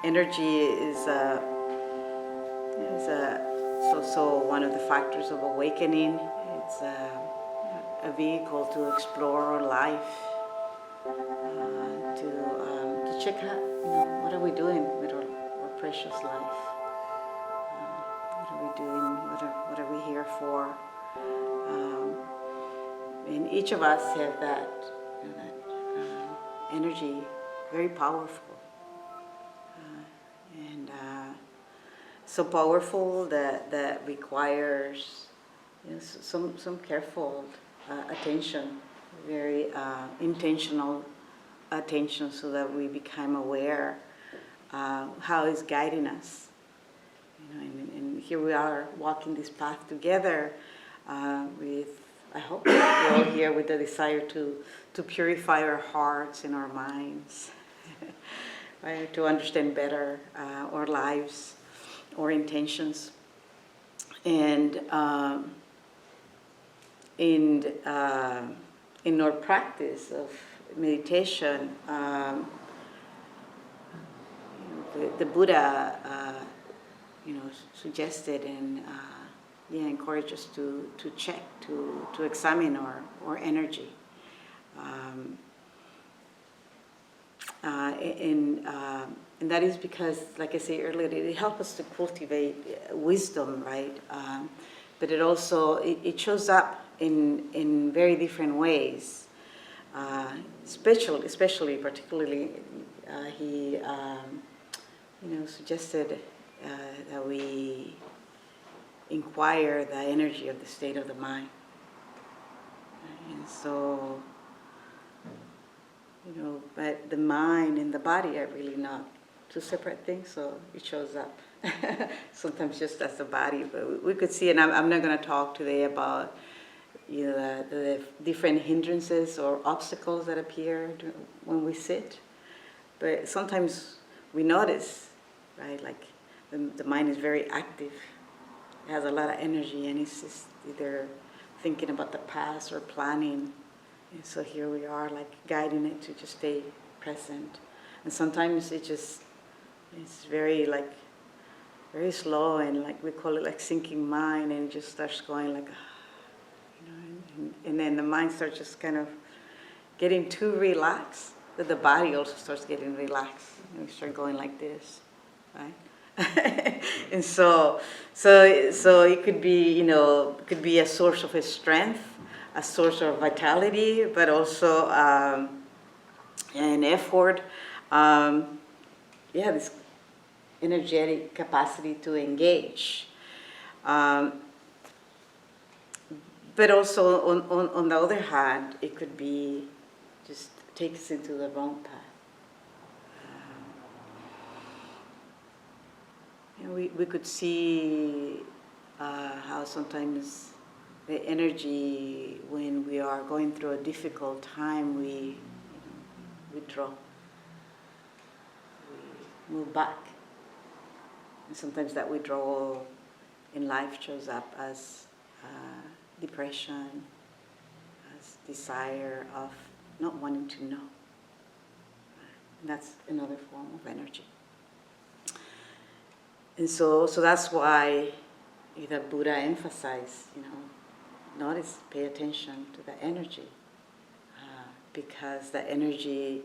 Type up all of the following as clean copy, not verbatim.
energy is also one of the factors of awakening. It's a vehicle to explore life, to check out, what are we doing with our precious life? What are we doing? What are we here for? And each of us have that energy, very powerful, and so powerful that requires some careful attention, very intentional attention, so that we become aware how it's guiding us. And here we are walking this path together with, I hope we're all here with the desire to purify our hearts and our minds, right? To understand better our lives, our intentions. And in our practice of meditation, the Buddha, suggested and encouraged us to check, to examine our energy, and that is because, like I said earlier, it helps us to cultivate wisdom, right? But it also it shows up in very different ways. Particularly, he suggested that we inquire the energy of the state of the mind. And so, but the mind and the body are really not two separate things, so it shows up sometimes just as the body. But we could see, and I'm not going to talk today about the different hindrances or obstacles that appear when we sit, but sometimes we notice, right, like the mind is very active, it has a lot of energy, and it's just either thinking about the past or planning. And so here we are, like guiding it to just stay present. And sometimes it's very slow, and like we call it like sinking mind, and it just starts going like, and then the mind starts just kind of getting too relaxed, that the body also starts getting relaxed, and we start going like this, right? And so it could be, could be a source of strength, a source of vitality, but also an effort. This energetic capacity to engage. But also, on the other hand, it could be just take us into the wrong path. We could see how sometimes the energy, when we are going through a difficult time, we withdraw, we move back. And sometimes that withdrawal in life shows up as depression, as desire of not wanting to know. And that's another form of energy. And so that's why the Buddha emphasized, notice, pay attention to the energy, because the energy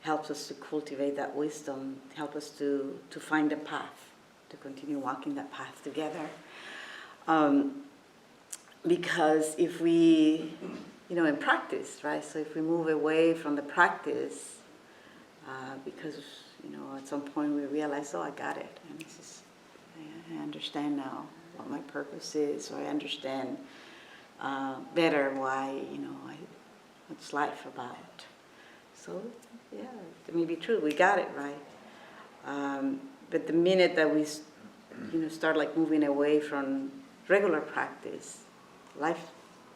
helps us to cultivate that wisdom, help us to find a path, to continue walking that path together. Because if we, in practice, right? So if we move away from the practice, because, at some point we realize, I got it, and this is, I understand now what my purpose is, or I understand better why, what's life about. So, it may be true, we got it right. But the minute that we, start like moving away from regular practice, life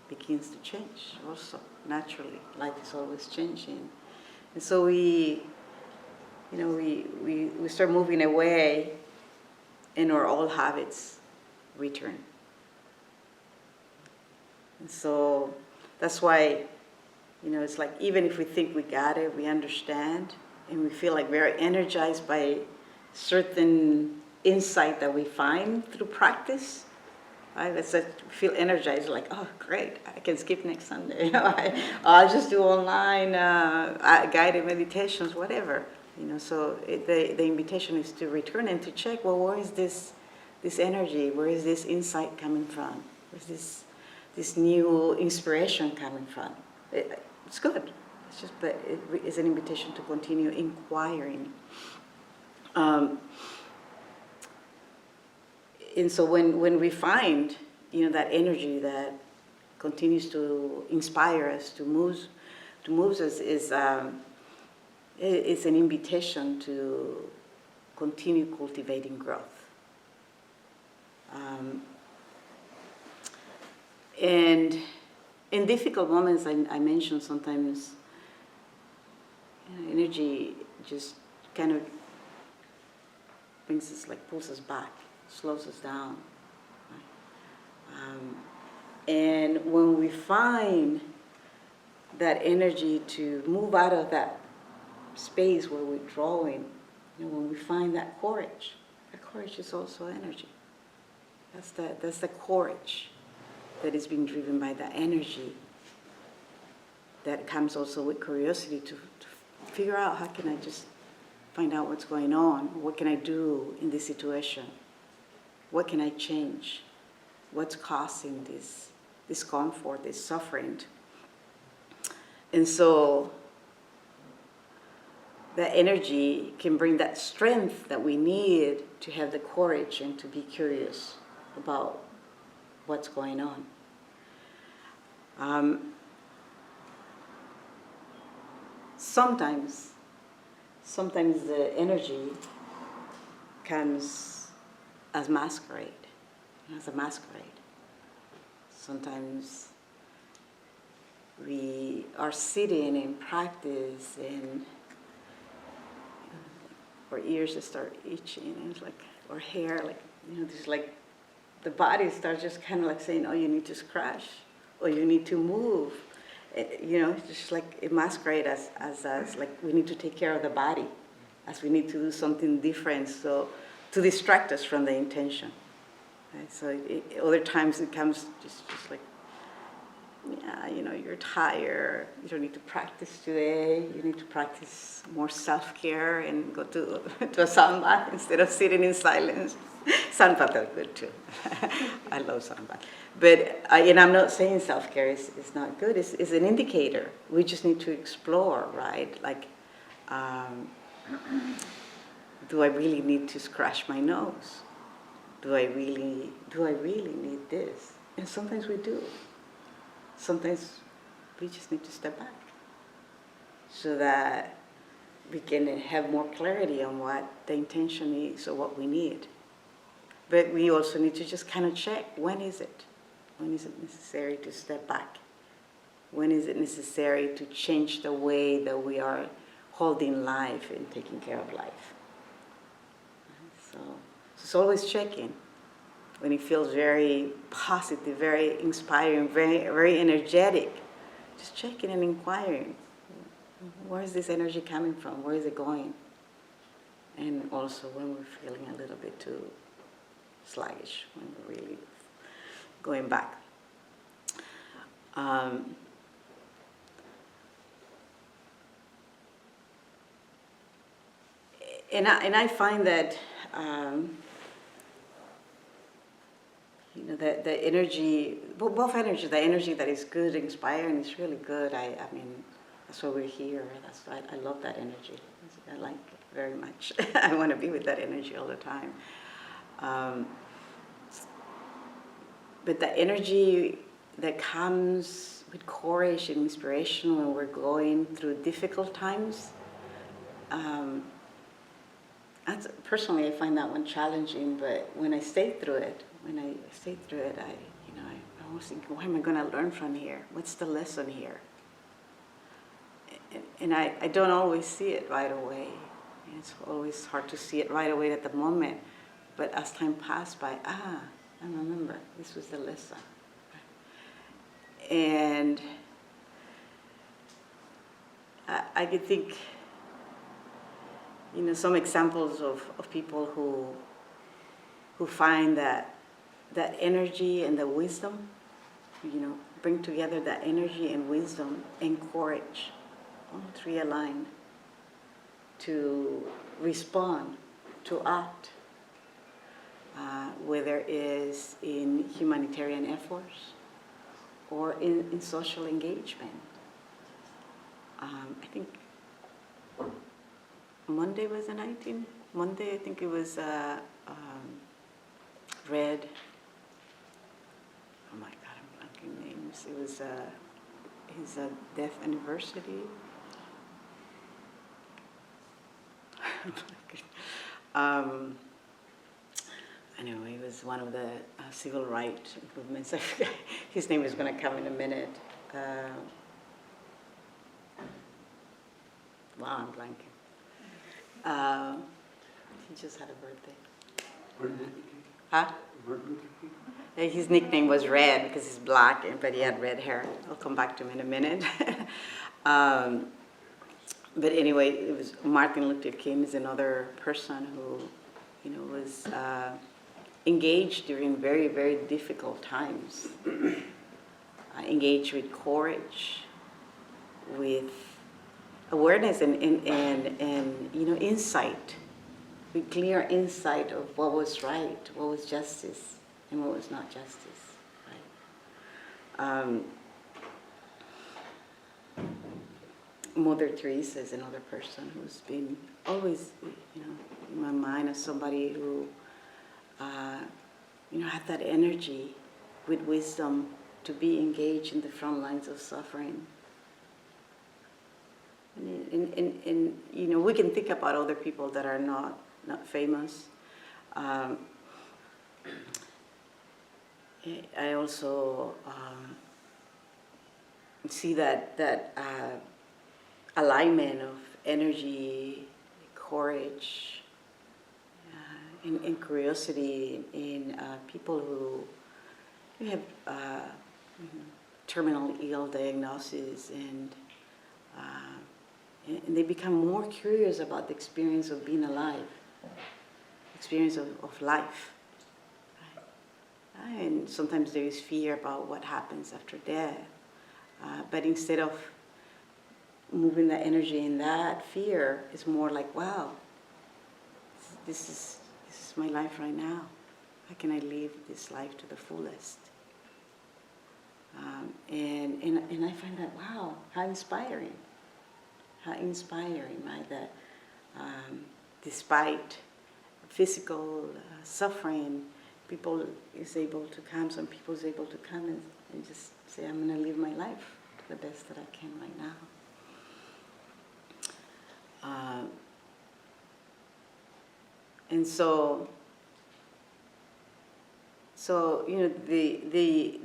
begins to change also, naturally. Life is always changing. And so we start moving away, and our old habits return. And so that's why, it's like even if we think we got it, we understand, and we feel like very energized by certain insight that we find through practice. Right? Let's feel energized, like, oh, great, I can skip next Sunday. I'll just do online guided meditations, whatever. So the invitation is to return and to check, well, where is this energy? Where is this insight coming from? Where's this new inspiration coming from? It's good. It's just, but it is an invitation to continue inquiring. And so when we find, that energy that continues to inspire us, to move us, is it's an invitation to continue cultivating growth. And in difficult moments, I mentioned sometimes, energy just kind of brings us, pulls us back, slows us down. Right? And when we find that energy to move out of that space where we're drawing, when we find that courage is also energy. That's the courage that is being driven by the energy that comes also with curiosity to figure out, how can I just find out what's going on? What can I do in this situation? What can I change? What's causing this discomfort, this suffering? And so that energy can bring that strength that we need to have the courage and to be curious about what's going on. Sometimes the energy comes as masquerade, as a masquerade. Sometimes we are sitting in practice and our ears just start itching, and it's like, or hair, there's the body starts just kind of saying, oh, you need to scratch, or you need to move. It's just it masquerades as we need to take care of the body, as we need to do something different, so to distract us from the intention. Right? So other times it comes just you're tired, you don't need to practice today, you need to practice more self-care and go to a sound bath instead of sitting in silence. Sound baths are good too. I love sound baths. But, and I'm not saying self-care is not good, it's an indicator. We just need to explore, right? Do I really need to scratch my nose? Do I really need this? And sometimes we do. Sometimes we just need to step back so that we can have more clarity on what the intention is or what we need. But we also need to just kind of check, when is it? When is it necessary to step back? When is it necessary to change the way that we are holding life and taking care of life? So it's always checking. When it feels very positive, very inspiring, very, very energetic, just checking and inquiring. Where is this energy coming from? Where is it going? And also when we're feeling a little bit too sluggish, when we're really going back. And I find that the energy, both energy, the energy that is good, inspiring, is really good. I mean, that's why we're here. That's why I love that energy. I like it very much. I want to be with that energy all the time. But the energy that comes with courage and inspiration when we're going through difficult times, personally I find that one challenging, but when I stay through it, I was thinking, what am I going to learn from here? What's the lesson here? And I don't always see it right away. It's always hard to see it right away at the moment. But as time passed by, I remember, this was the lesson. And I could think, some examples of people who find that energy and the wisdom, bring together that energy and wisdom and courage, all three aligned, to respond, to act, whether it is in humanitarian efforts or in social engagement. I think Monday was the 19th. Monday, I think it was Red. Oh my God, I'm blanking names. It was his death anniversary. Anyway, he was one of the civil rights movements. I forget. His name is going to come in a minute. Wow, I'm blanking. He just had a birthday. Huh? His nickname was Red because he's black, but he had red hair. I'll come back to him in a minute. But anyway, it was Martin Luther King is another person who, was engaged during very, very difficult times. Engaged with courage, with awareness and insight, with clear insight of what was right, what was justice, and what was not justice. Right? Mother Teresa is another person who's been always, in my mind as somebody who, had that energy with wisdom to be engaged in the front lines of suffering. And we can think about other people that are not famous. I also see that alignment of energy, courage, and curiosity in people who have terminal ill diagnosis and they become more curious about the experience of being alive, experience of life. Right? And sometimes there is fear about what happens after death. But instead of moving the energy in that fear, it's more like, wow, this is my life right now. How can I live this life to the fullest? And I find that, wow, how inspiring, right? That despite physical suffering, people is able to come, some people is able to come and just say, I'm going to live my life to the best that I can right now. And so the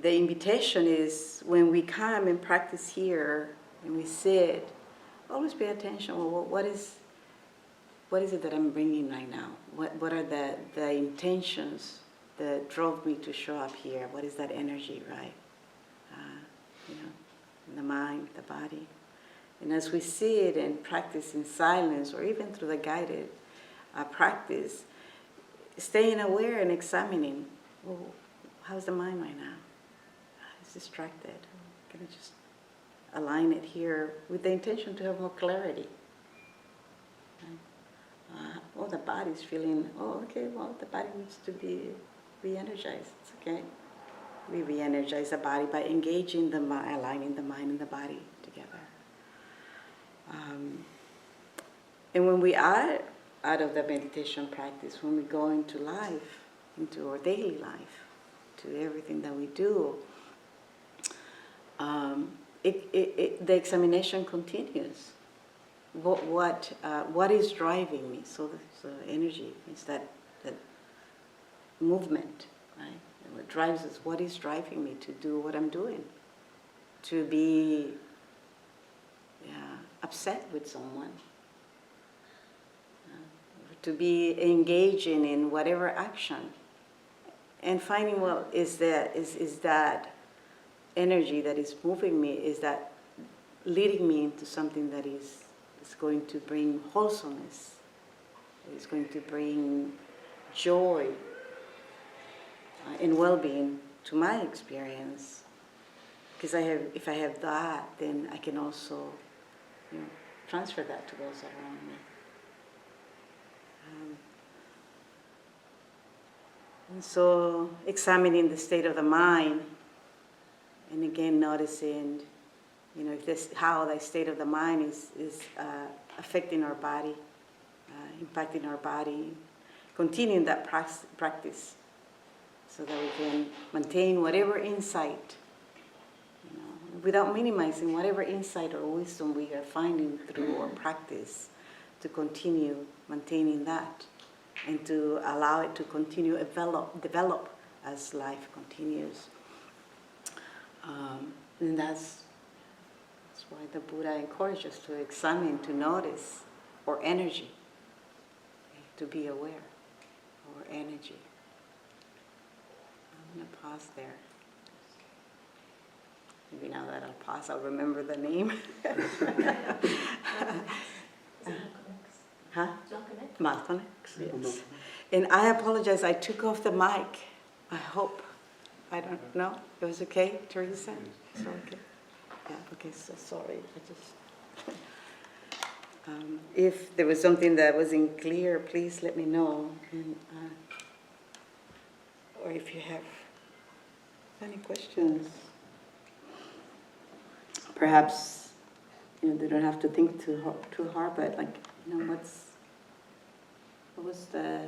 invitation is when we come and practice here and we sit, always pay attention. Well, what is it that I'm bringing right now? What are the intentions that drove me to show up here? What is that energy, right? The mind, the body. And as we sit and practice in silence, or even through the guided practice, staying aware and examining, well, how's the mind right now? It's distracted. Can I just align it here with the intention to have more clarity? The body's feeling, okay, well, the body needs to be re-energized. It's okay. We re-energize the body by engaging the mind, aligning the mind and the body together. And when we are out of the meditation practice, when we go into life, into our daily life, to everything that we do, the examination continues. What is driving me? So the energy is that movement, right? And what drives us? What is driving me to do what I'm doing? To be upset with someone, to be engaging in whatever action, and finding, well, is that energy that is moving me, is that leading me into something that is going to bring wholesomeness is going to bring joy and well-being to my experience. Because if I have that, then I can also, transfer that to those around me. And so, examining the state of the mind, and again noticing, if how the state of the mind is affecting our body, impacting our body, continuing that practice, so that we can maintain whatever insight, without minimizing whatever insight or wisdom we are finding through our practice, to continue maintaining that, and to allow it to continue develop as life continues. And that's why the Buddha encouraged us to examine, to notice our energy, to be aware of our energy. I'm going to pause there. Maybe now that I'll pause, I'll remember the name. Huh? Malcolm X, yes. And I apologize, I took off the mic. I hope. I don't know. It was okay, Teresa? It's okay. Yeah, okay, so sorry. If there was something that wasn't clear, please let me know. And, or if you have any questions. Perhaps, they don't have to think too hard, but what was the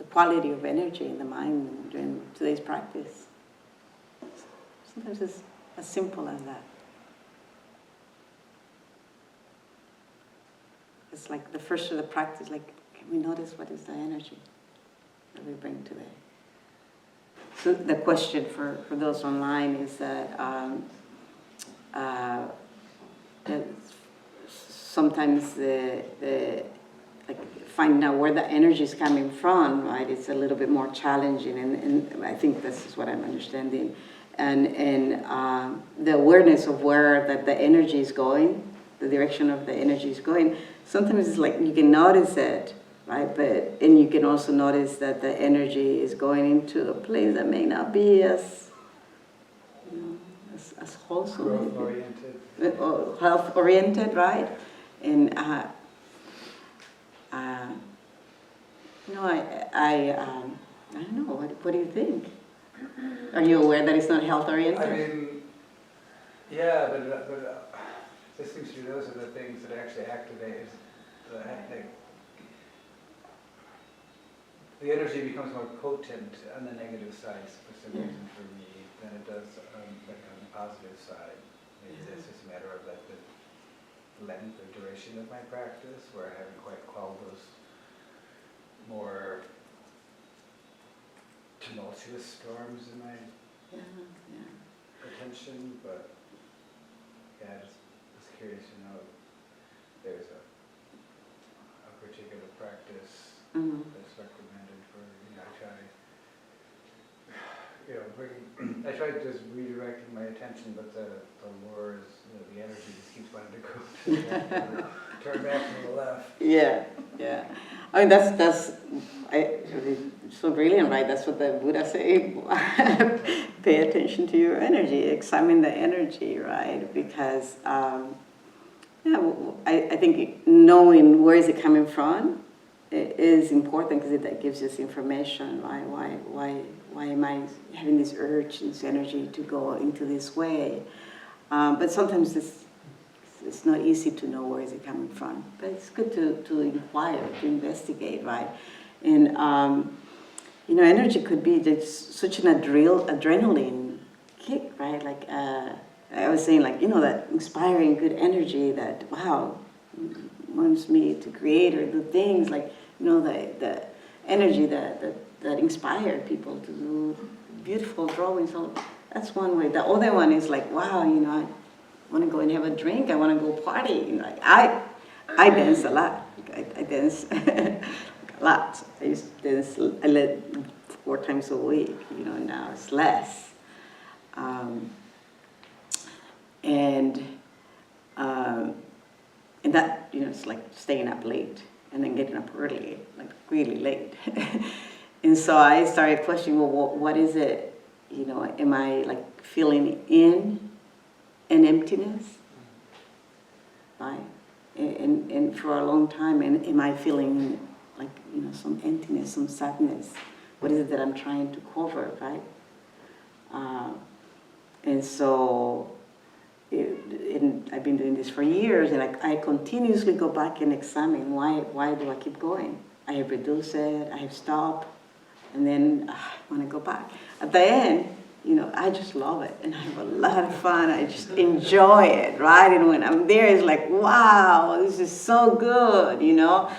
quality of energy in the mind during today's practice? Sometimes it's as simple as that. It's like the first of the practice, can we notice what is the energy that we bring today? So the question for those online is that sometimes finding out where the energy is coming from, right? It's a little bit more challenging, and I think this is what I'm understanding. And the awareness of where that the energy is going, the direction of the energy is going. Sometimes it's you can notice it, right? And you can also notice that the energy is going into a place that may not be as wholesome. Growth-oriented. Health-oriented, right? And I don't know. What do you think? Are you aware that it's not health-oriented? I mean, yeah, but this seems to be those are the things that actually activate the energy becomes more potent on the negative side for some reason for me than it does on the positive side. Maybe that's just a matter of the length or duration of my practice, where I haven't quite quelled those more tumultuous storms in my attention, but I just was curious to know if there's a particular practice that's recommended for, I try just redirecting my attention, but the lure is, the energy just keeps wanting to go to the left, turn back to the left. Yeah. I mean, that's so brilliant, right? That's what the Buddha say. Pay attention to your energy, examine the energy, right? Because I think knowing where is it coming from is important, because that gives us information, right? Why am I having this urge, this energy to go into this way? But sometimes it's not easy to know where is it coming from. But it's good to inquire, to investigate, right? And energy could be just such an adrenaline kick, right? I was saying, that inspiring good energy that, wow, wants me to create or do things, the energy that inspired people to do beautiful drawings. So that's one way. The other one is wow, I want to go and have a drink. I want to go party. I dance a lot. I dance a lot. I used to dance 4 times a week. Now it's less. And that, it's like staying up late and then getting up early, like really late. And so I started questioning, well, what is it? You know, am I like feeling in an emptiness? Right? And for a long time, and am I feeling like, you know, some emptiness, some sadness? What is it that I'm trying to cover, right? And so I've been doing this for years, and I continuously go back and examine why do I keep going? I have reduced it, I have stopped, and then I want to go back. At the end, you know, I just love it, and I have a lot of fun. I just enjoy it, right? And when I'm there, it's like, wow, this is so good, you know.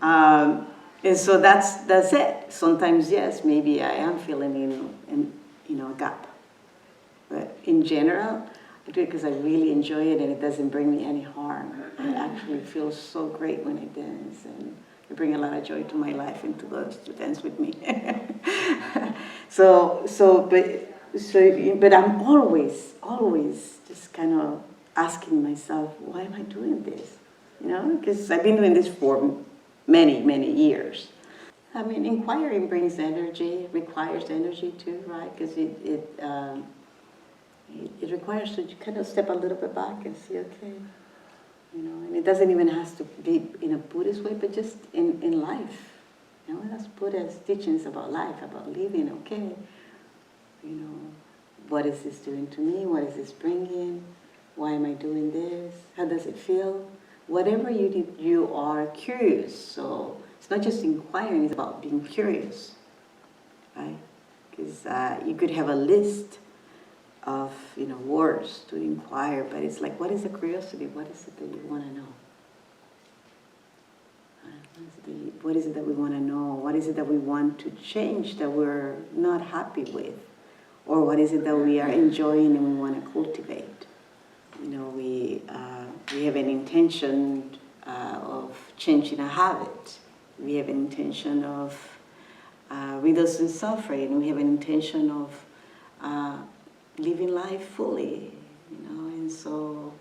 And so that's it. Sometimes, yes, maybe I am feeling in you know, a gap. But in general, I do it because I really enjoy it and it doesn't bring me any harm. I actually feel so great when I dance, and I bring a lot of joy to my life and to those to dance with me. But I'm always just kind of asking myself, why am I doing this? You know, because I've been doing this for many years. I mean, inquiring brings energy, requires energy too, right? Because it requires to kind of step a little bit back and see, okay, you know, and it doesn't even have to be in a Buddhist way, but just in life. You know, that's Buddha's teachings about life, about living, okay. You know, what is this doing to me? What is this bringing? Why am I doing this? How does it feel? Whatever you do, you are curious. So it's not just inquiring, it's about being curious, right? Because you could have a list of, you know, words to inquire, but it's like, what is the curiosity? What is it that you want to know? What is it that we want to know? What is it that we want to change that we're not happy with? Or what is it that we are enjoying and we want to cultivate? You know, we have an intention of changing a habit. We have an intention of reducing suffering. We have an intention of living life fully, you know. And so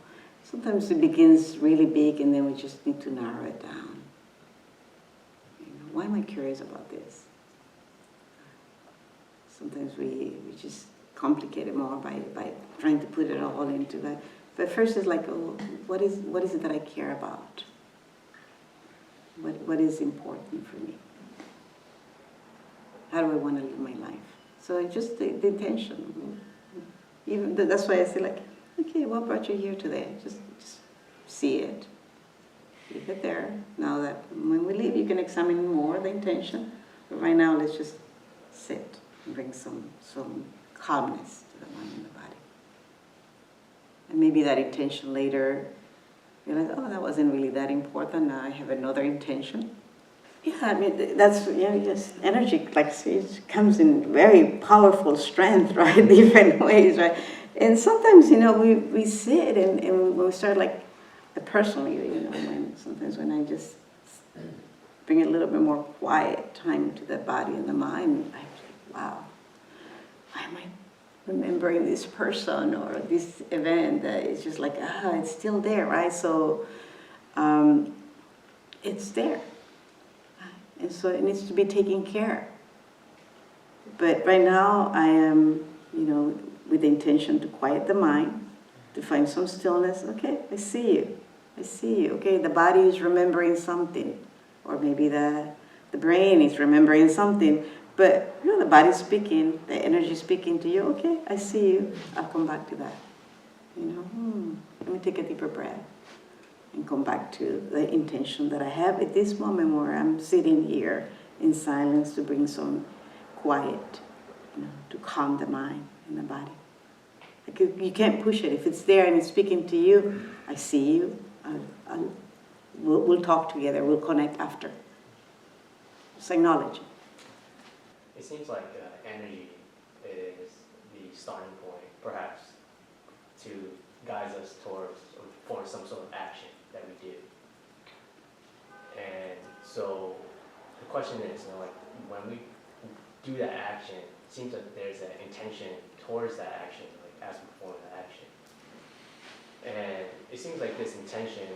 sometimes it begins really big, and then we just need to narrow it down. You know, why am I curious about this? Sometimes we just complicate it more by trying to put it all into that. But first it's like, oh, what is it that I care about? What is important for me? How do I want to live my life? So it's just the intention. Even that's why I say, like, okay, what brought you here today? Just see it. Leave it there. Now that when we leave, you can examine more the intention. But right now, let's just sit and bring some calmness to the mind and the body. And maybe that intention later, you're like, oh, that wasn't really that important. Now I have another intention. Yeah, I mean, that's, you know, just energy, like, it comes in very powerful strength, right? Different ways, right? And sometimes, you know, we sit and we start, like, personally, you know, sometimes when I just bring a little bit more quiet time to the body and the mind, I think, wow, why am I remembering this person or this event that is just like, it's still there, right? So it's there. And so it needs to be taken care. But right now I am, you know, with the intention to quiet the mind, to find some stillness. Okay, I see you. I see you. Okay, the body is remembering something. Or maybe the brain is remembering something. But, you know, the body's speaking, the energy is speaking to you. Okay, I see you. I'll come back to that. You know, let me take a deeper breath and come back to the intention that I have at this moment where I'm sitting here in silence to bring some quiet, you know, to calm the mind and the body. Like you can't push it. If it's there and it's speaking to you, I see you. We'll talk together. We'll connect after. Just acknowledge it. It seems like energy is the starting point, perhaps, to guide us towards or for some sort of action that we do. And so the question is, you know, like, when we do that action, it seems like there's an intention towards that action, like as we perform that action. And it seems like this intention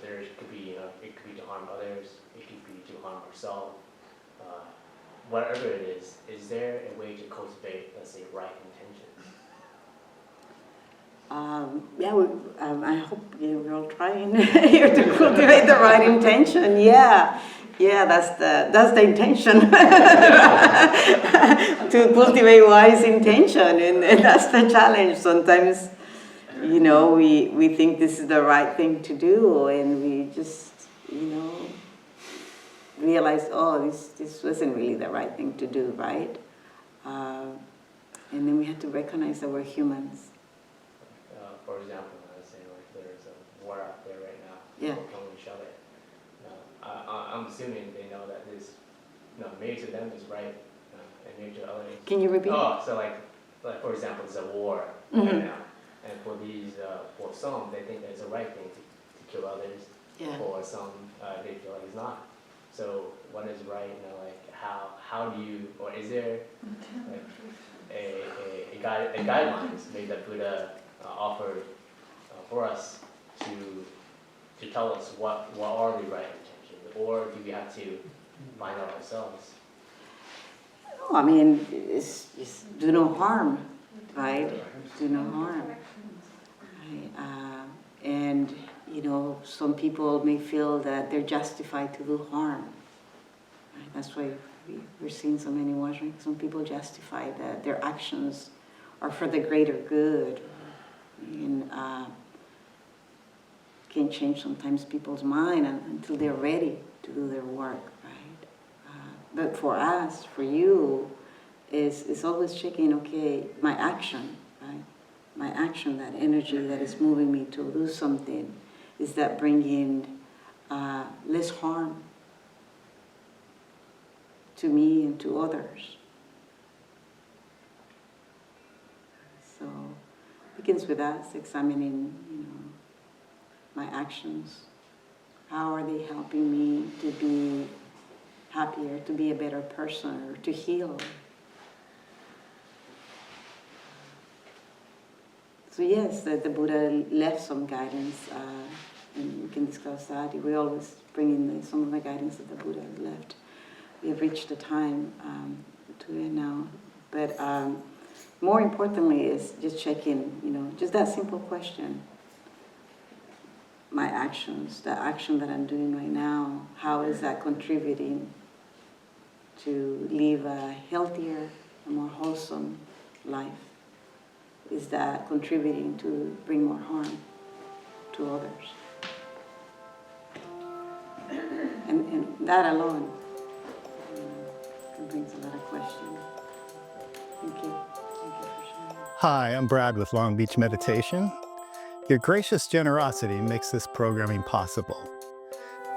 There could be, it could be to harm others, it could be to harm ourselves. Whatever it is there a way to cultivate, let's say, right intentions? I hope we're all trying here to cultivate the right intention. Yeah, that's the intention. To cultivate wise intention, and that's the challenge. Sometimes, we think this is the right thing to do, and we just, realize, oh, this wasn't really the right thing to do, right? And then we have to recognize that we're humans. For example, let's say like there's a war out there right now, Yeah. people killing each other. I'm assuming they know that this, maybe to them is right, and maybe to others. Can you repeat? Oh, so like for example, there's a war right now, and for some, they think that it's the right thing to kill others. Yeah. For some, they feel like it's not. So what is right? Like how do you, or is there like a guidelines maybe that Buddha offered for us to tell us what are the right intentions, or do we have to find out ourselves? No, I mean, it's do no harm, right? Do no harm. And some people may feel that they're justified to do harm. Right? That's why we're seeing so many wars. Right? Some people justify that their actions are for the greater good, and can change sometimes people's mind until they're ready to do their work. Right? But for us, for you, is always checking. Okay, my action, right? My action, that energy that is moving me to do something, is that bringing less harm to me and to others? So it begins with us examining, my actions. How are they helping me to be happier, to be a better person, or to heal? So yes, the Buddha left some guidance, and we can discuss that. We always bring in some of the guidance that the Buddha left. We have reached the time to it now. But more importantly is just check in, just that simple question. My actions, the action that I'm doing right now, how is that contributing to live a healthier, a more wholesome life? Is that contributing to bring more harm to others? And that alone brings a lot of questions. Thank you. Thank you for sharing. Hi, I'm Brad with Long Beach Meditation. Your gracious generosity makes this programming possible.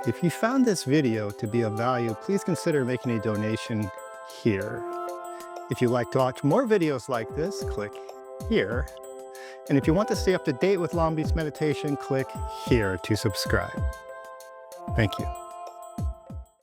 If you found this video to be of value, please consider making a donation here. If you'd like to watch more videos like this, click here. And if you want to stay up to date with Long Beach Meditation, click here to subscribe. Thank you.